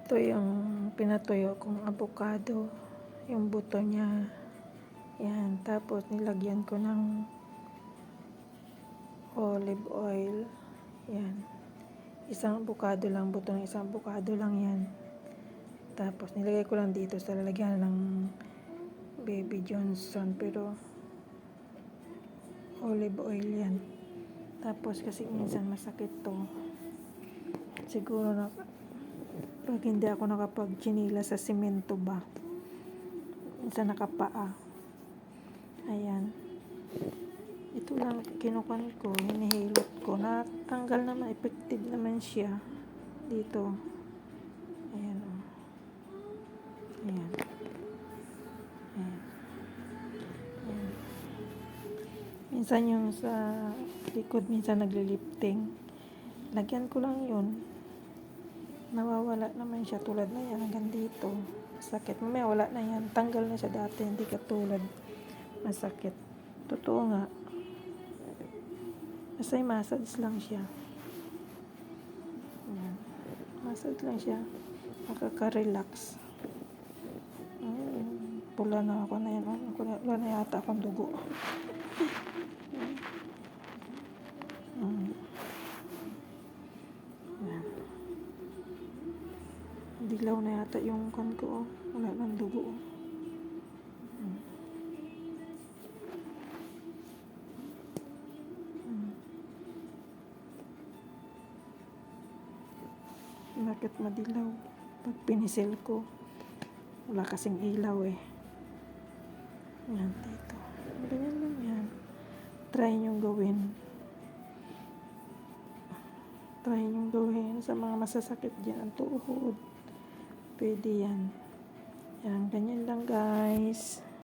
Ito yung pinatuyo kong avocado, yung buto niya. Yan, tapos nilagyan ko ng olive oil. Yan. Isang avocado lang, buto ng isang avocado lang yan. Tapos nilagay ko lang dito sa lalagyan ng Baby Johnson, pero olive oil yan. Tapos kasi minsan masakit to. Siguro na pag hindi ako nakapag-chinila sa simento ba, minsan nakapaa. Ayan. Ito lang kinukuhan ko, hinihilot ko. Natanggal naman, effective naman siya dito. Ayan o. Ayan. Ayan. Ayan. Minsan yung sa likod, minsan naglilifting. Lagyan ko lang yun. Nawawala naman siya, tulad na yan hanggang dito. Masakit. Mamaya wala na yan. Tanggal na siya dati, hindi katulad. Masakit. Totoo nga. Basta massage lang siya. Ayan. Massage lang siya. Nakaka-relax. Pula na ako na yan. Wala na yata akong dugo. Ayan. Dilaw na yata yung kan ko. Wala nang dugo. Bakit madilaw? Pag pinisil ko, wala kasing ilaw eh. Yan dito. Ganyan lang yan. Try nyo gawin. Try nyo gawin sa mga masasakit dyan ang tuhod. Pwede yan. Yan, ganyan lang guys.